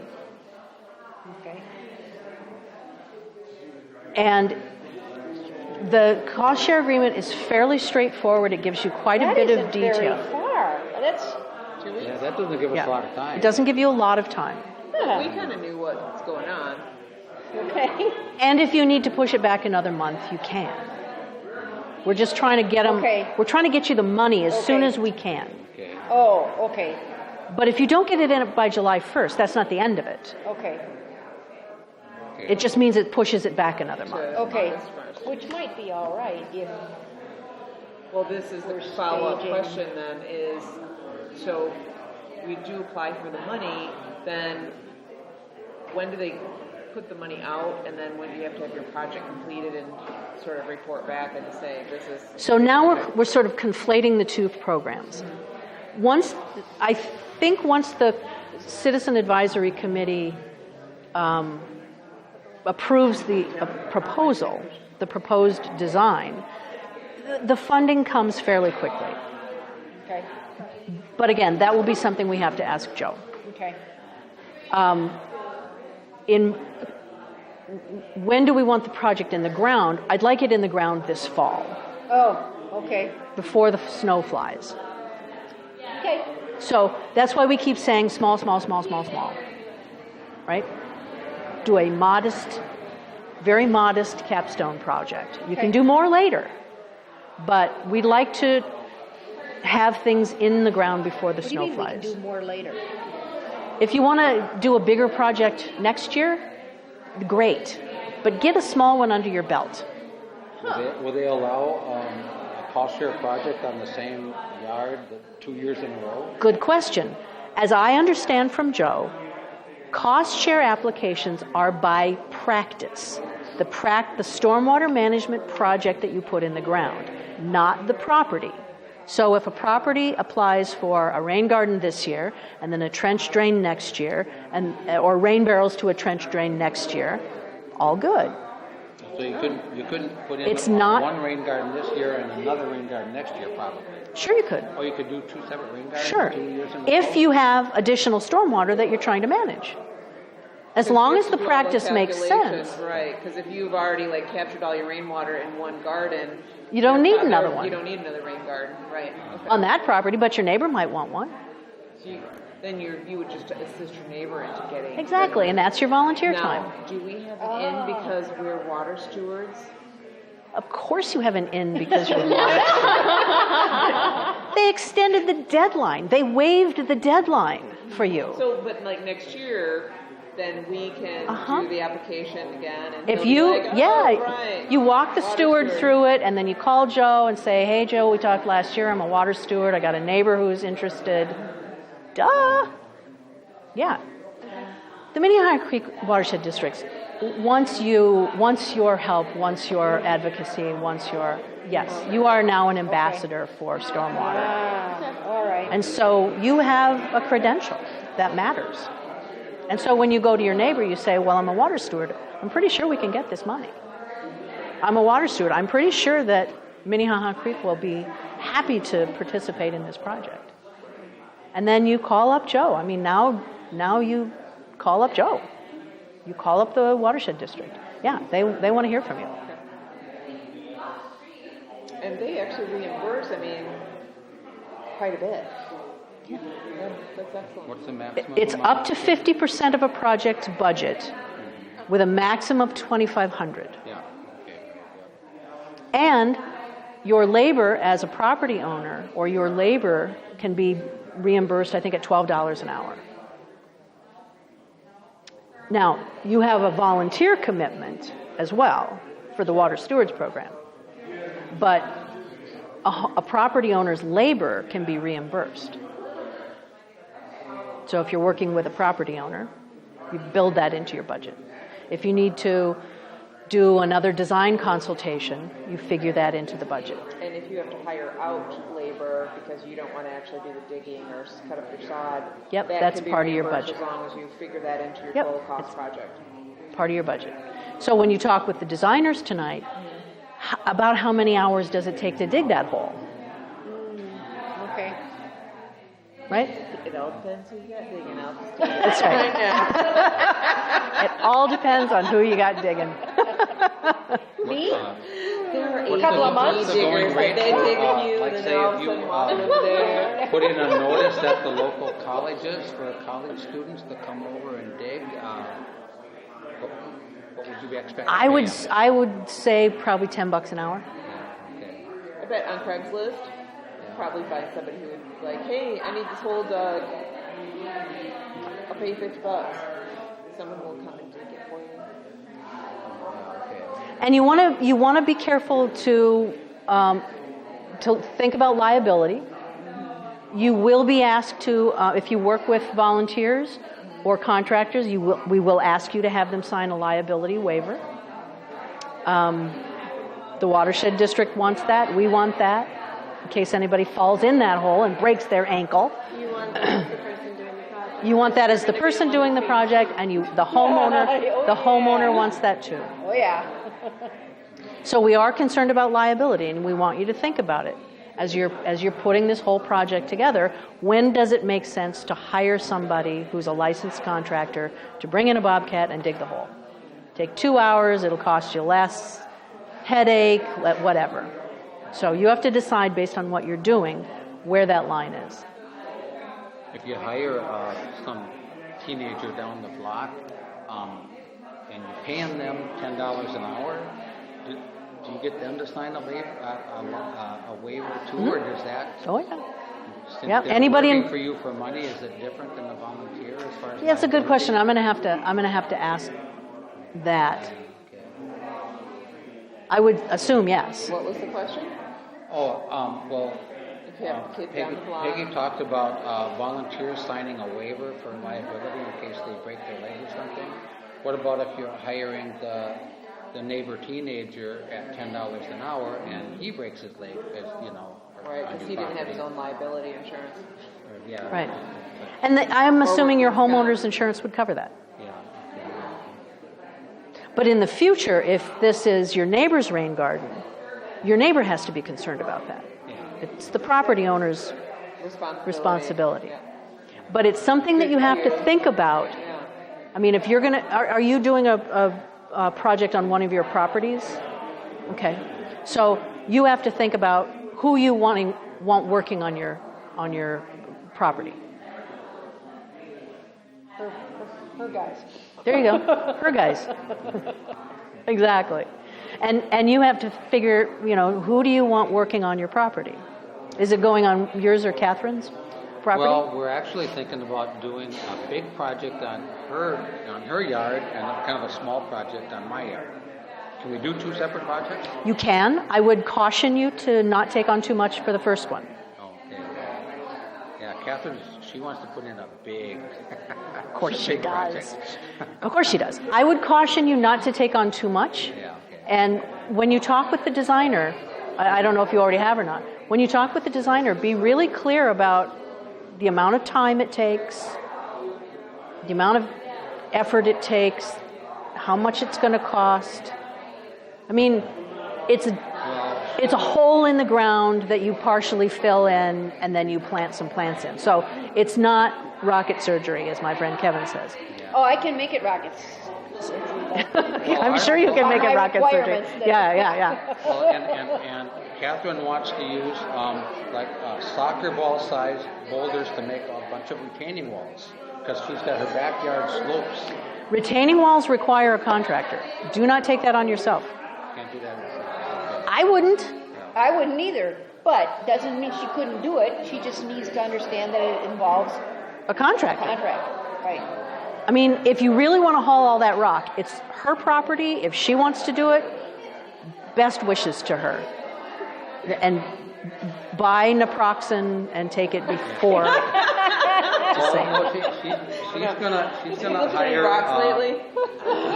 Okay. And the cost share agreement is fairly straightforward. It gives you quite a bit of detail. That isn't very far. That's... Yeah, that doesn't give us a lot of time. It doesn't give you a lot of time. We kind of knew what's going on. Okay. And if you need to push it back another month, you can. We're just trying to get them. Okay. We're trying to get you the money as soon Okay. as we can. Okay. Oh, okay. But if you don't get it in by July 1st, that's not the end of it. Okay. It just means it pushes it back another month. Okay. Which might be all right if... Well, this is the follow-up question then is, so we do apply for the money, then when do they put the money out, and then when do you have to have your project completed and sort of report back and say this is... So now we're sort of conflating the two programs. Once the Citizen Advisory Committee approves the proposal, the proposed design, the funding comes fairly quickly. Okay. But again, that will be something we have to ask Joe. Okay. When do we want the project in the ground? I'd like it in the ground this fall, Oh, okay. before the snow flies. Okay. So that's why we keep saying small, small, small, small, small, right? Do a modest, very modest capstone project. You can do more later, but we'd like to have things in the ground before the What do you snow mean we flies. can do more later? If you want to do a bigger project next year, great, but get a small one under your belt. Will they allow a Costshare project on the same yard 2 years in a row? Good question. As I understand from Joe, cost share applications are by practice. The stormwater management project that you put in the ground, not the property. So if a property applies for a rain garden this year, and then a trench drain next year, or rain barrels to a trench drain next year, all good. So you couldn't put in one rain garden this year and another rain garden next year, probably. Sure you could. Or you could do 2 separate rain gardens Sure. 2 years in a row? If you have additional stormwater that you're trying to manage. As long as the practice makes sense. Right, because if you've already like captured all your rainwater in one garden, You don't need another one. You don't need another rain garden, right? Okay. On that property, but your neighbor might want one. So then you would just assist your neighbor into getting Exactly, and that's your volunteer now, time. do we have an in because we're water stewards? Of course you have an in because you're water. They extended the deadline. They waived the deadline for you. So, but like next year, then we can do the application again. And If he'll you, be like, right. you walk the Water steward through it, and then you call Joe and say, hey, Joe, we talked last year, I'm a water steward, I got a neighbor who's interested. Duh. Yeah. The Minnehaha Creek Watershed Districts, once your help, once your advocacy, yes, you are now an ambassador for stormwater. All right. And so you have a credential that matters. And so when you go to your neighbor, you say, well, I'm a water steward. I'm pretty sure we can get this money. I'm a water steward. I'm pretty sure that Minnehaha Creek will be happy to participate in this project. And then you call up Joe. I mean, now you call up Joe. You call up the watershed district. Yeah, they want to hear from you. And they actually reimburse, quite a bit. Yeah. That's excellent. What's the maximum? It's up to 50% of a project's budget with a maximum of $2,500. Yeah. Okay. And your labor as a property owner or your labor can be reimbursed, I think, at $12 an hour. Now, you have a volunteer commitment as well for the Water Stewards Program, but a property owner's labor can be reimbursed. So if you're working with a property owner, you build that into your budget. If you need to do another design consultation, you figure that into the budget. And if you have to hire out labor because you don't want to actually do the digging or cut up your sod, Yep, that that's can be part of your reimbursed budget. as long as you figure that into your Yep, total cost it's project. Part of your budget. So when you talk with the designers tonight, about how many hours does it take to dig that hole? Okay. Right? It all depends who you got digging out. That's right. It all depends on who you got digging. Me? There are A couple of months? The going diggers, rate they for, dig a few, like and say then all if of a you sudden one of them there. put in a notice at the local colleges for college students to come over and dig, what would you be expecting? I would say probably $10 an hour. Okay. I bet on Craigslist, probably find somebody who would be like, hey, I need this whole dug. I'll pay you $50. Someone will come and dig it for you. And you want to be careful to think about liability. You will be asked to, if you work with volunteers or contractors, we will ask you to have them sign a liability waiver. The watershed district wants that. We want that. In case anybody falls in that hole and breaks their ankle. You want the person doing the project You want that as the person doing the project, and the homeowner wants that too. Oh, yeah. So we are concerned about liability, and we want you to think about it as you're putting this whole project together. When does it make sense to hire somebody who's a licensed contractor to bring in a bobcat and dig the hole? Take 2 hours, it'll cost you less, headache, whatever. So you have to decide based on what you're doing where that line is. If you hire some teenager down the block and you're paying them $10 an hour, do you get them to sign a waiver too, or does that? Oh yeah. Since Yep. they're Anybody working for you for money, is it different than a volunteer as far as? Yeah, it's a good liability? question. I'm gonna have to ask that. I would assume yes. What was the question? Oh, well, If you have kids down the block. Peggy talked about volunteers signing a waiver for liability in case they break their leg or something. What about if you're hiring the neighbor teenager at $10 an hour and he breaks his leg, Right, on because your he didn't have his property? own liability insurance. Yeah. Right. And I'm assuming your homeowner's insurance would cover that. Yeah. But in the future, if this is your neighbor's rain garden, your neighbor has to be concerned about that. Yeah. It's the property owner's responsibility. Yeah. But it's something that you have to think about. Yeah. I mean, if you're going to, are you doing a project on one of your properties? Okay. So you have to think about who you want working on your property. Her guys. There you go. Her guys. Exactly. And you have to figure, who do you want working on your property? Is it going on yours or Catherine's property? Well, we're actually thinking about doing a big project on her yard and kind of a small project on my yard. Can we do 2 separate projects? You can. I would caution you to not take on too much for the first one. Okay. Yeah, Catherine, she wants to put in a big, Of course she big does. project. Of course she does. I would caution you not to take on too much. Yeah, okay. And when you talk with the designer, I don't know if you already have or not, when you talk with the designer, be really clear about the amount of time it takes, the amount of effort it takes, how much it's going to cost. I mean, it's a hole in the ground that you partially fill in and then you plant some plants in. So it's not rocket surgery, as my friend Kevin says. Oh, I can make it rocket surgery. I'm sure you can make it My rocket surgery. requirements. Yeah. Well, and Catherine wants to use soccer ball size boulders to make a bunch of retaining walls because she's got her backyard slopes. Retaining walls require a contractor. Do not take that on yourself. Can't do that herself. Okay. I wouldn't. I wouldn't either, but doesn't mean she couldn't do it. She just needs to understand that it involves A contractor. contract. Right. I mean, if you really want to haul all that rock, it's her property. If she wants to do it, best wishes to her. And buy naproxen and take it before. Just saying. Well, she's gonna hire rocks lately?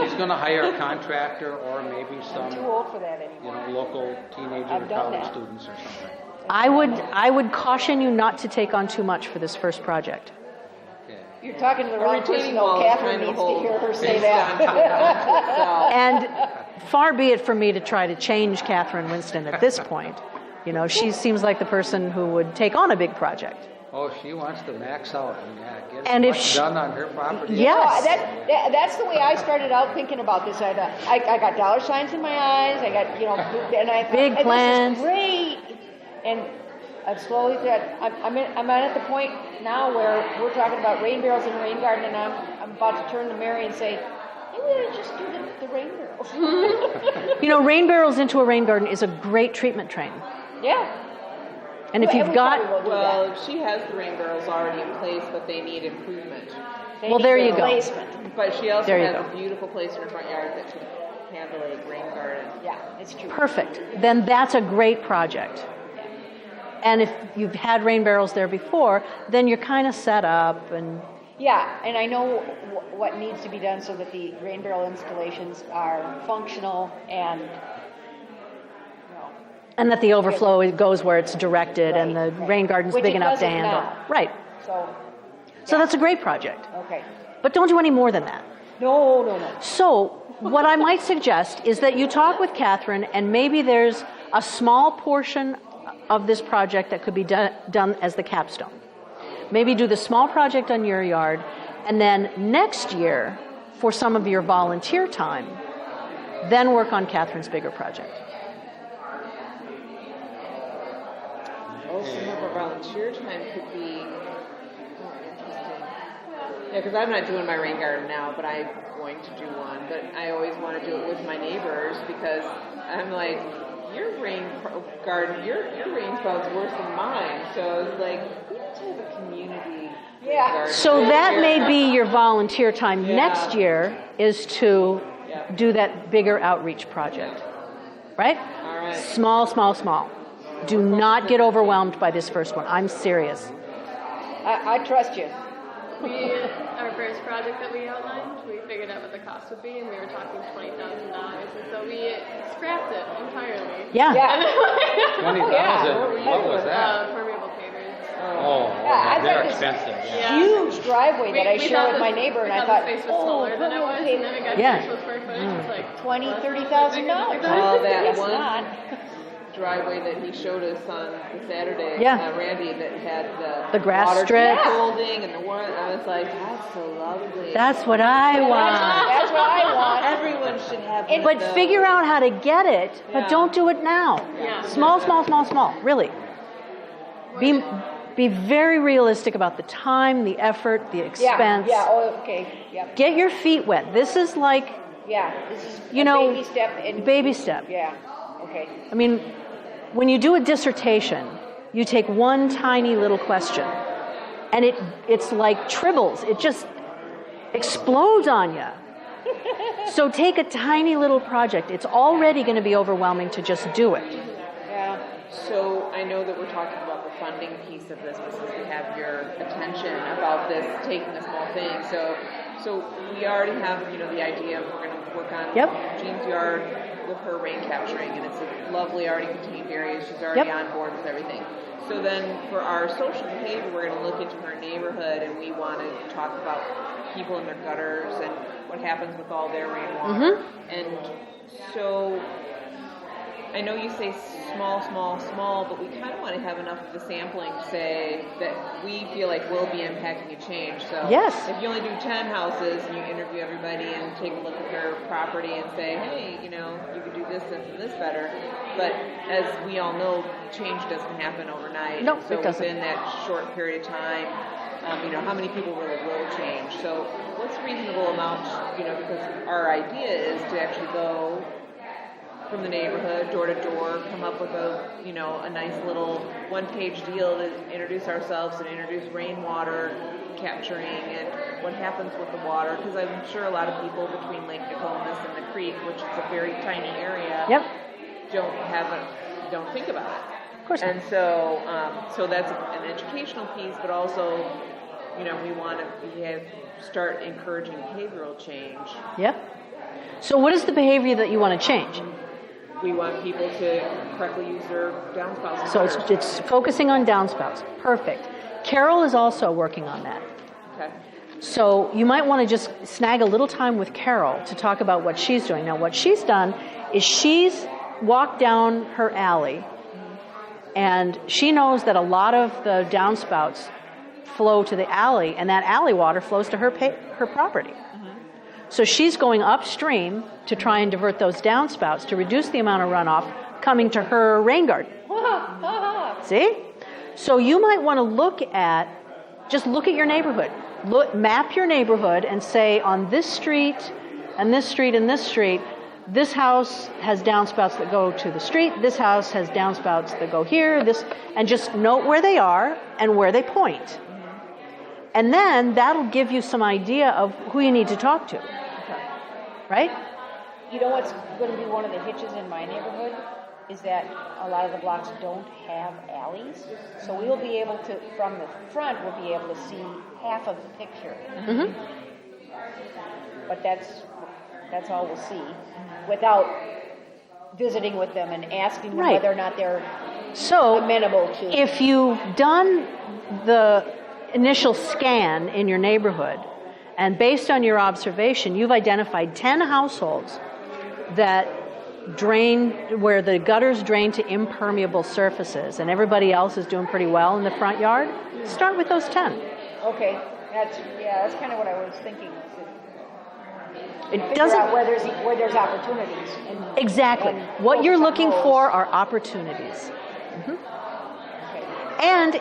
she's gonna hire a contractor or maybe Too some old for that anymore. local teenager or I've done college that. students or something. I would caution you not to take on too much for this first project. Okay. You're talking to the A wrong retaining person, though. wall is Catherine trying to needs to hold hear her say based that. And far be it from me to try to change Catherine Winston at this point. She seems like the person who would take on a big project. Oh, she wants to max out and get And as if much she- done on her property. Yes. That's the way I started out thinking about this. I got dollar signs in my eyes. I got, and I thought, Big hey, plans. This is great. And I've slowly got. I'm at the point now where we're talking about rain barrels in a rain garden, and I'm about to turn to Mary and say, maybe I just do the rain barrels. Rain barrels into a rain garden is a great treatment train. Yeah. And if you've got, Well, she has the rain barrels already in place, but they need improvement. well, there you go. Replacement. But she also There you has go. a beautiful place in her front yard that should handle a rain garden. Yeah, it's true. Perfect. Then that's a great project. And if you've had rain barrels there before, then you're kind of set up and Yeah, and I know what needs to be done so that the rain barrel installations are functional and, and that the overflow goes where it's directed and the Right. rain garden's Which big it enough to doesn't handle. now. Right. So that's a great project. Okay. But don't do any more than that. No. So what I might suggest is that you talk with Catherine, and maybe there's a small portion of this project that could be done as the capstone. Maybe do the small project on your yard, and then next year, for some of your volunteer time, then work on Catherine's bigger project. Oh, some of our volunteer time could be interesting. Yeah, because I'm not doing my rain garden now, but I'm going to do one. But I always want to do it with my neighbors because I'm like, your rain garden, your rain spout's worse than mine. So it's like, we need to have a community garden. So that may be your volunteer time next year, is to do that bigger outreach project. Right? All right. Small, small, small. Do not get overwhelmed by this first one. I'm serious. I trust you. Our first project that we outlined, we figured out what the cost would be, and we were talking $20,000, and so we scrapped it entirely. Yeah. $20,000. What was that? Permeable pavers. I they're got this expensive. huge driveway that I We share thought with my the- neighbor, we and I thought thought, the space was smaller than it was, and then it got Yeah. actual square footage was like $20,000, $30,000. Oh, that Guess one not. driveway that he showed us on the Saturday, Yeah. Randy, that had The grass water strip. holding and the one. I was like, that's so lovely. That's what I want. That's what I want. Everyone should have. But those. figure out how to get it, but Yeah. don't do it now. Yeah. Small, small, small, small. Really. Be very realistic about the time, the effort, the expense. Okay, yeah. Get your feet wet. This is like, Yeah, this is You a know, baby step. And baby step. Yeah, okay. I mean, when you do a dissertation, you take one tiny little question, and it's like tribbles. It just explodes on you. So take a tiny little project. It's already going to be overwhelming to just do it. Yeah. So I know that we're talking about the funding piece of this, but since we have your attention about this, taking a small thing, so we already have, the idea of we're going to work on Jean's yard with her rain capturing, and it's a lovely, already contained area. She's already on board with everything. So then for our social behavior, we're going to look into her neighborhood, and we want to talk about people in their gutters and what happens with all their rainwater. And so I know you say small, small, small, but we kind of want to have enough of the sampling to say that we feel like we'll be impacting a change. So if you only do 10 houses and you interview everybody and take a look at their property and say, hey, you could do this, this, and this better. But as we all know, change doesn't happen overnight. No, so it doesn't. within that short period of time, how many people really will change? So what's a reasonable amount, because our idea is to actually go from the neighborhood, door to door, come up with a nice little one-page deal to introduce ourselves and introduce rainwater capturing and what happens with the water. Because I'm sure a lot of people between Lake Nokomis and the creek, which is a very tiny area, don't think about it. Of course not. And so that's an educational piece, but also, we want to start encouraging behavioral change. Yep. So what is the behavior that you want to change? We want people to correctly use their downspouts. So it's focusing on downspouts. Perfect. Carol is also working on that. Okay. So you might want to just snag a little time with Carol to talk about what she's doing. Now, what she's done is she's walked down her alley, and she knows that a lot of the downspouts flow to the alley, and that alley water flows to her property. So she's going upstream to try and divert those downspouts to reduce the amount of runoff coming to her rain garden. See? So you might want to look at your neighborhood. Map your neighborhood and say, on this street, and this street, and this street, this house has downspouts that go to the street, this house has downspouts that go here, and just note where they are and where they point. And then that'll give you some idea of who you need to talk to. Right? You know what's going to be one of the hitches in my neighborhood is that a lot of the blocks don't have alleys. So we will be able to, from the front, we'll be able to see half of the picture. But that's all we'll see without visiting with them and asking them whether or not they're amenable to. If you've done the initial scan in your neighborhood, and based on your observation, you've identified 10 households that drain, where the gutters drain to impermeable surfaces, and everybody else is doing pretty well in the front yard, start with those 10. Okay, that's kind of what I was thinking. It doesn't Out where there's opportunities. exactly. What you're looking for are opportunities. And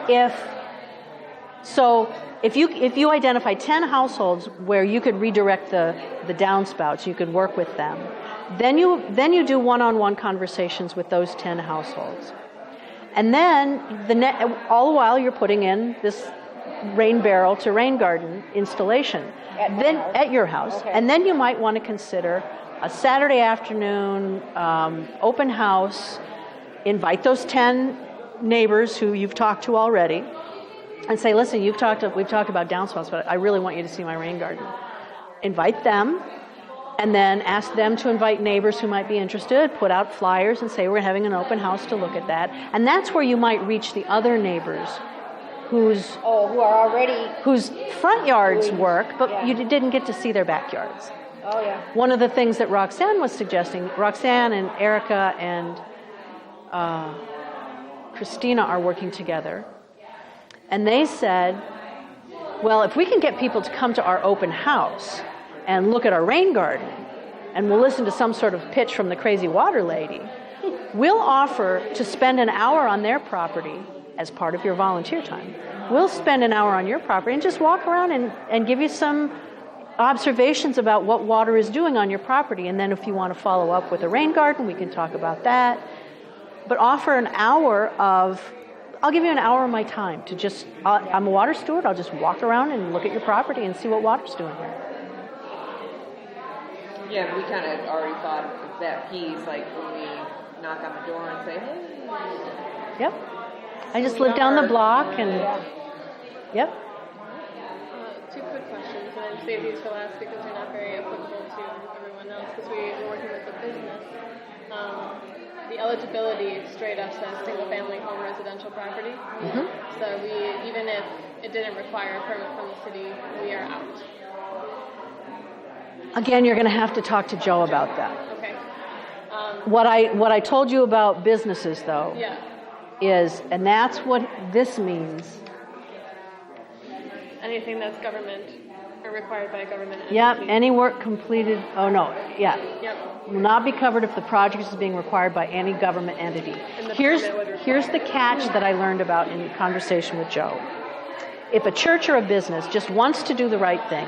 if you identify 10 households where you could redirect the downspouts, you could work with them. Then you do one-on-one conversations with those 10 households. And then all the while you're putting in this rain barrel to rain garden installation at your house. Okay. And then you might want to consider a Saturday afternoon open house. Invite those 10 neighbors who you've talked to already and say, listen, we've talked about downspouts, but I really want you to see my rain garden. Invite them. And then ask them to invite neighbors who might be interested, put out flyers and say we're having an open house to look at that. And that's where you might reach the other neighbors whose front yards work, but you didn't get to see their backyards. Oh, yeah. One of the things that Roxanne was suggesting, Roxanne and Erica and Christina are working together. And they said, well, if we can get people to come to our open house and look at our rain garden, and we'll listen to some sort of pitch from the crazy water lady, we'll offer to spend an hour on their property as part of your volunteer time. We'll spend an hour on your property and just walk around and give you some observations about what water is doing on your property. And then if you want to follow up with a rain garden, we can talk about that. But offer an hour I'll give you an hour of my time to just, I'm a water steward, I'll just walk around and look at your property and see what water's doing here. Yeah, we kind of already thought of that piece, like when we knock on the door and say, hey. Yep. I just live down the block and, yep. Two quick questions, and I saved these for last because they're not very applicable to everyone else, because we're working with the business. The eligibility straight up says single-family home residential property. So even if it didn't require a permit from the city, we are out. Again, you're going to have to talk to Joe about that. Okay. What I told you about businesses, though, is, and that's what this means. Anything that's government or required by a government entity. Yep. Any work completed. Oh no. Yeah. Yep. Will not be covered if the project is being required by any government entity. Here's the catch that I learned about in conversation with Joe. If a church or a business just wants to do the right thing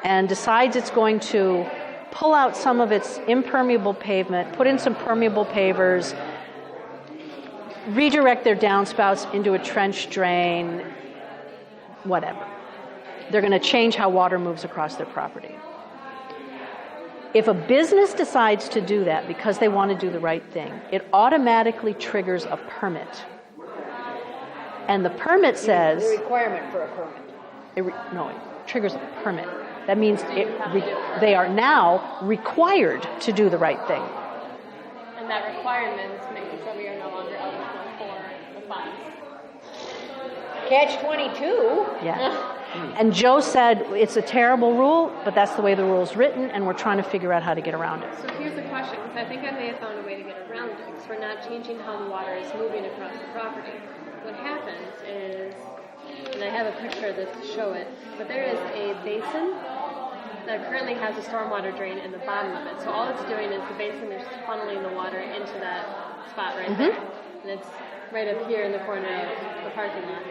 and decides it's going to pull out some of its impermeable pavement, put in some permeable pavers, redirect their downspouts into a trench drain, whatever. They're going to change how water moves across their property. If a business decides to do that because they want to do the right thing, it automatically triggers a permit. And the permit says... The requirement for a permit. It triggers a permit. That means they are now required to do the right thing. And that requirement makes it so we are no longer eligible for the funds. Catch-22. Yeah. And Joe said it's a terrible rule, but that's the way the rule's written, and we're trying to figure out how to get around it. So here's the question, because I think I may have found a way to get around it, because we're not changing how the water is moving across the property. What happens is, and I have a picture of this to show it, but there is a basin that currently has a stormwater drain in the bottom of it. So all it's doing is the basin is funneling the water into that spot right there. And it's right up here in the corner of the parking lot.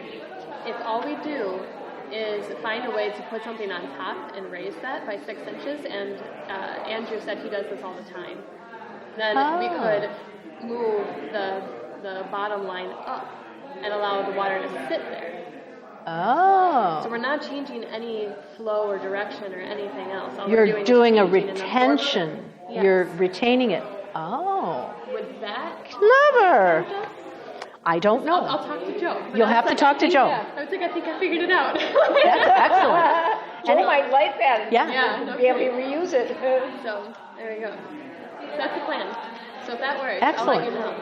If all we do is find a way to put something on top and raise that by 6 inches, and Andrew said he does this all the time, then we could move the bottom line up and allow the water to sit there. Oh. So we're not changing any flow or direction or anything else. All You're doing a retention. Yes. You're retaining it. Oh. Would that clever. I don't know. I'll talk to Joe. You'll have to talk to Joe. I was like, I think I figured it out. That's excellent. Joe might like that and yeah, be able to reuse it. So there we go. So that's the plan. So if that works, excellent. I'll let you know.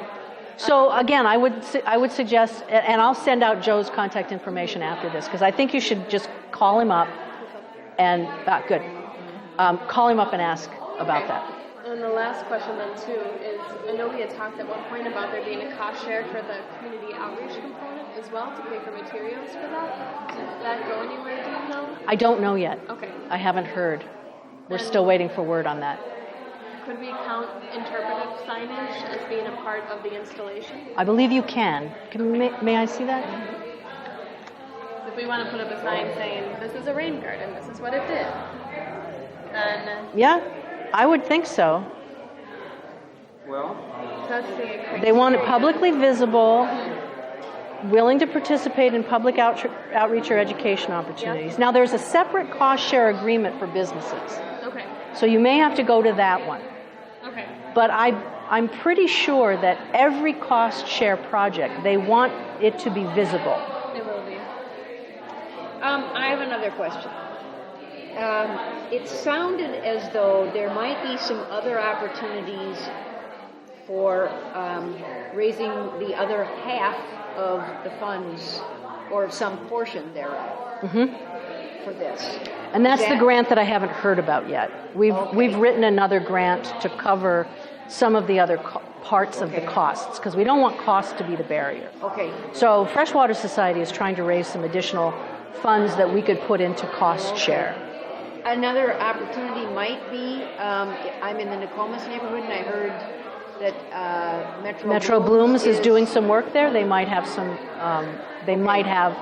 So again, I would suggest, and I'll send out Joe's contact information after this, because I think you should just call him up and, good. Call him up and ask about that. And the last question then too is, I know we had talked at one point about there being a cost share for the community outreach component as well to pay for materials for that. Did that go anywhere, do you know? I don't know yet. Okay. I haven't heard. We're still waiting for word on that. Could we count interpretive signage as being a part of the installation? I believe you can. May I see that? If we want to put up a sign saying, this is a rain garden, this is what it did. And Yeah, I would think so. that's the They want it publicly visible, willing to participate in public outreach or education opportunities. Now, there's a separate cost share agreement for businesses, Okay. so you may have to go to that one. Okay. But I'm pretty sure that every cost share project, they want it to be visible. It will be. I have another question. It sounded as though there might be some other opportunities for raising the other half of the funds, or some portion thereof, for this. And that's the grant that I haven't heard about yet. We've written another grant to cover some of the other parts of the costs, because we don't want costs to be the barrier. Okay. So Freshwater Society is trying to raise some additional funds that we could put into cost share. Another opportunity might be, I'm in the Nokomis neighborhood, and I heard that Metro Blooms is doing some work there. They might have some. They might have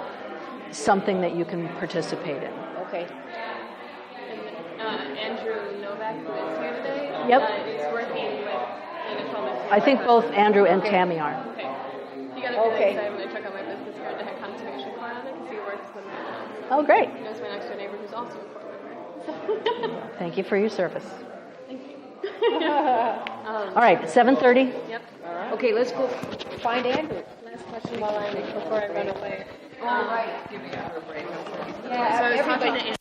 something that you can participate in. Okay. And Andrew Novak, who is here today, Yep. is working with the Nokomis. I think both Andrew and Tammy are. Okay. You gotta be Okay. next time when I check out my business card to have conservation corps on it, because he works with me. Oh, great. He knows my next door neighbor who's also a corps member. Thank you for your service. Thank you. All right, 7:30. Yep. Okay, let's go find Andrew. Last question before I run away. All right. So I was talking to